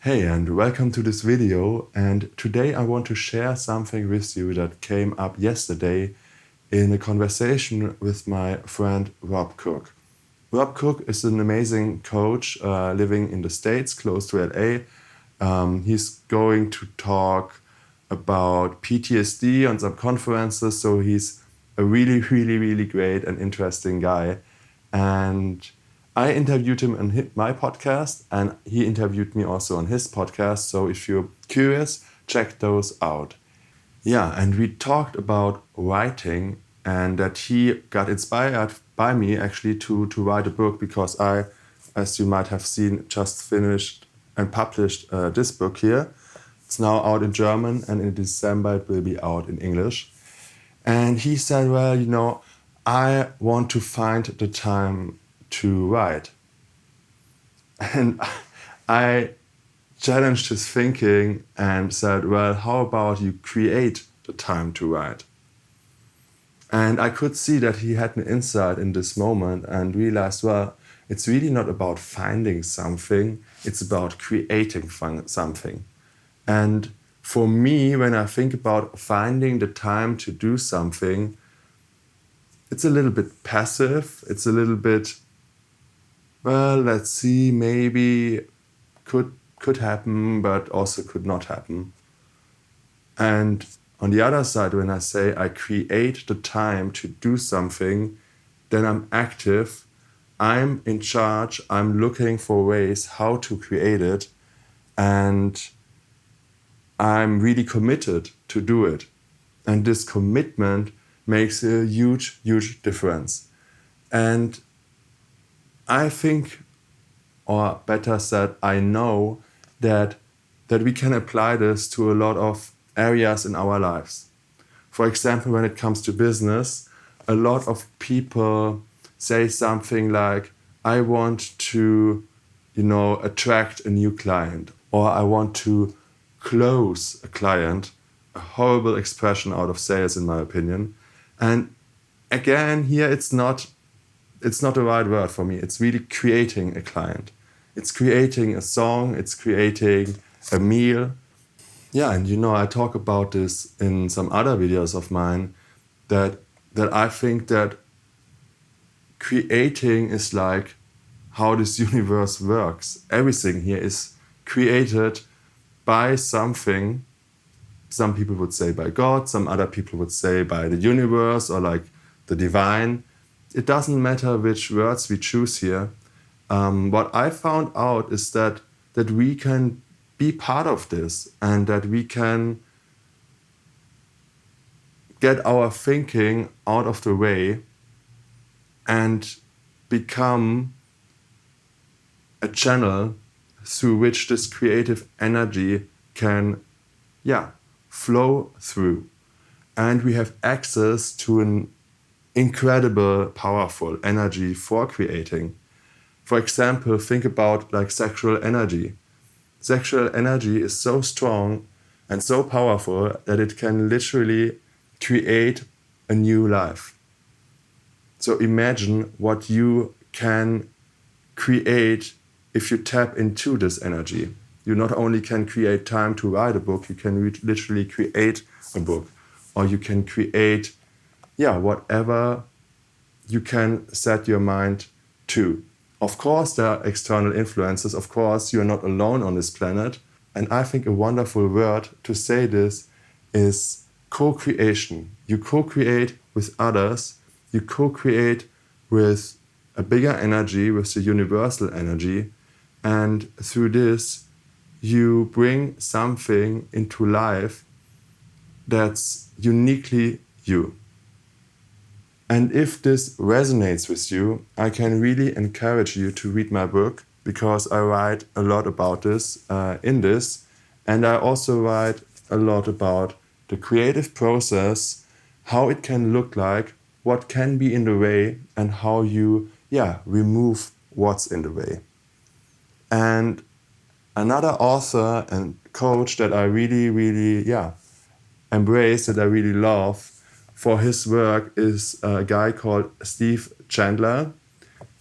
Hey, and welcome to this video. And today I want to share something with you that came up yesterday in a conversation with my friend Rob Cook. Rob Cook is an amazing coach living in the States, close to LA. He's going to talk about PTSD on some conferences, so he's a really great and interesting guy. And I interviewed him on my podcast, and he interviewed me also on his podcast. So if you're curious, check those out. Yeah, and we talked about writing, and that he got inspired by me actually to write a book because I, as you might have seen, just finished and published this book here. It's now out in German, and in December it will be out in English. And he said, well, I want to find the time to write. And I challenged his thinking and said, well, how about you create the time to write? And I could see that he had an insight in this moment and realized, well, it's really not about finding something, it's about creating something. And for me, when I think about finding the time to do something, it's a little bit passive, it's a little bit, well, let's see, maybe could happen, but also could not happen. And on the other side, when I say I create the time to do something, then I'm active, I'm in charge, I'm looking for ways how to create it, and I'm really committed to do it. And this commitment makes a huge difference. And I think, or better said, I know that we can apply this to a lot of areas in our lives. For example, when it comes to business, a lot of people say something like, I want to, attract a new client, or I want to close a client, a horrible expression out of sales in my opinion. And again, here it's not the right word for me. It's really creating a client. It's creating a song, it's creating a meal. Yeah, and I talk about this in some other videos of mine that I think that creating is like how this universe works. Everything here is created by something. Some people would say by God, some other people would say by the universe or like the divine. It doesn't matter which words we choose here. What I found out is that we can be part of this and that we can get our thinking out of the way and become a channel through which this creative energy can, flow through. And we have access to an incredible, powerful energy for creating. For example, think about like sexual energy. Sexual energy is so strong and so powerful that it can literally create a new life. So imagine what you can create if you tap into this energy. You not only can create time to write a book, you can literally create a book. Or you can create, whatever you can set your mind to. Of course, there are external influences. Of course, you're not alone on this planet. And I think a wonderful word to say this is co-creation. You co-create with others. You co-create with a bigger energy, with the universal energy. And through this, you bring something into life that's uniquely you. And if this resonates with you, I can really encourage you to read my book because I write a lot about this in this. And I also write a lot about the creative process, how it can look like, what can be in the way, and how you, remove what's in the way. And another author and coach that I really, embrace, that I really love for his work is a guy called Steve Chandler.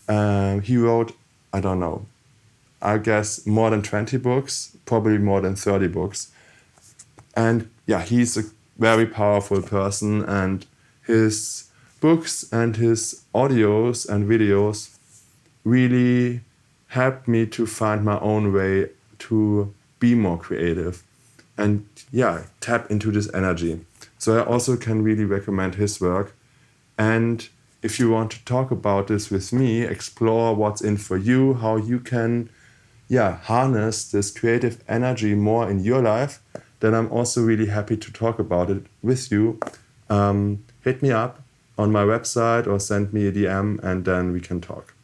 He wrote, I don't know, I guess, more than 20 books, probably more than 30 books. And yeah, he's a very powerful person, and his books and his audios and videos really helped me to find my own way to be more creative and yeah, tap into this energy. So I also can really recommend his work. And if you want to talk about this with me, explore what's in for you, how you can harness this creative energy more in your life, then I'm also really happy to talk about it with you. Hit me up on my website or send me a DM and then we can talk.